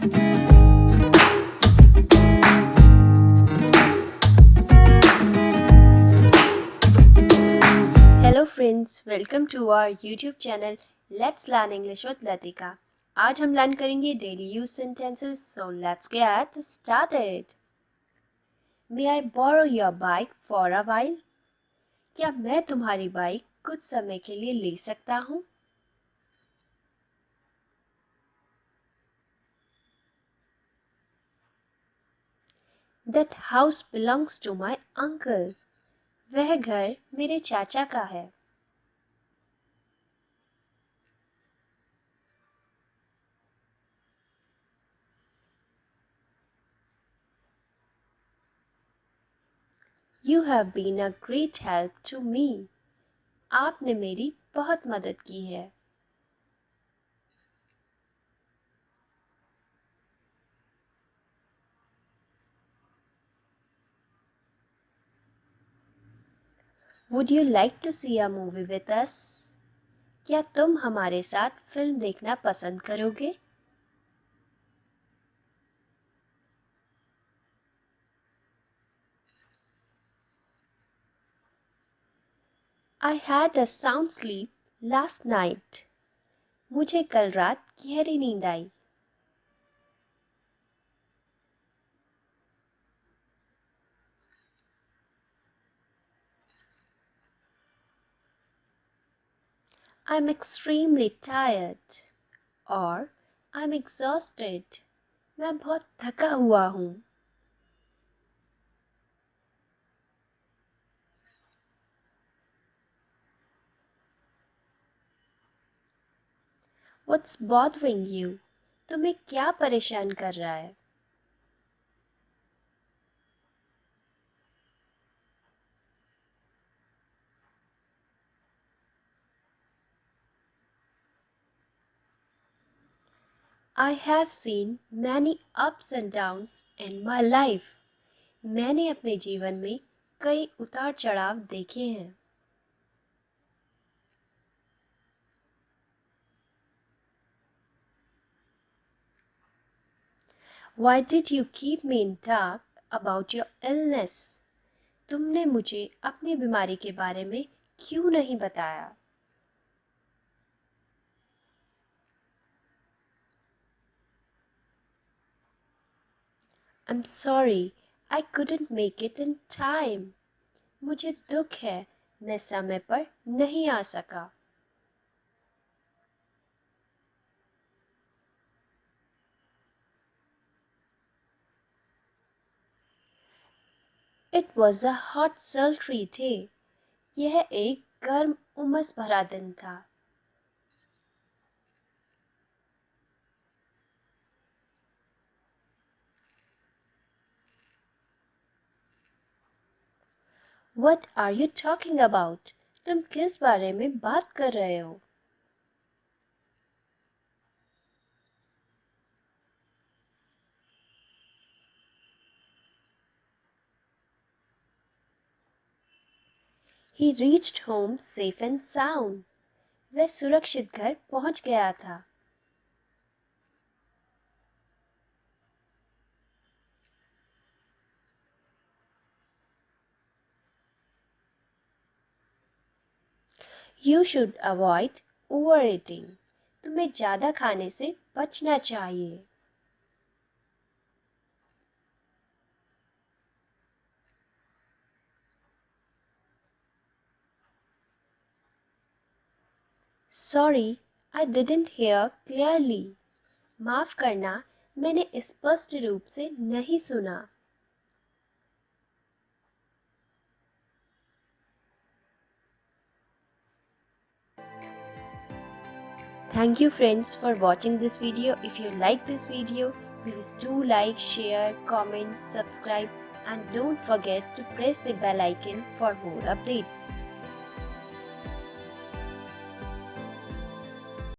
Hello friends, welcome to our YouTube channel let's learn English with Latika. आज हम learn करेंगे daily use sentences, so let's get started. May I borrow your bike for a while? क्या मैं तुम्हारी bike कुछ समय के लिए ले सकता हूँ? That house belongs to my uncle. वह घर मेरे चाचा का है। You have been a great help to me. आपने मेरी बहुत मदद की है। Would you like to see a movie with us? क्या तुम हमारे साथ फिल्म देखना पसंद करोगे? I had a sound sleep last night. मुझे कल रात गहरी नींद आई। I'm extremely tired और I'm exhausted. मैं बहुत थका हुआ हूँ। What's bothering you? तुम्हें क्या परेशान कर रहा है? I have seen many ups and downs in my life. मैंने अपने जीवन में कई उतार चढ़ाव देखे हैं। Why did you keep me in dark about your illness? तुमने मुझे अपनी बीमारी के बारे में क्यों नहीं बताया? I'm sorry, I couldn't make it in time. मुझे दुख है, मैं समय पर नहीं आ सका। It was a hot sultry day. यह एक गर्म उमस भरा दिन था। What are you talking about? तुम किस बारे में बात कर रहे हो? He reached home safe and sound. वह सुरक्षित घर पहुंच गया था। You should avoid overeating. तुम्हें ज़्यादा खाने से बचना चाहिए। Sorry, I didn't hear clearly. माफ करना, मैंने स्पष्ट रूप से नहीं सुना। Thank you friends for watching this video. If you like this video, please do like, share, comment, subscribe and don't forget to press the bell icon for more updates.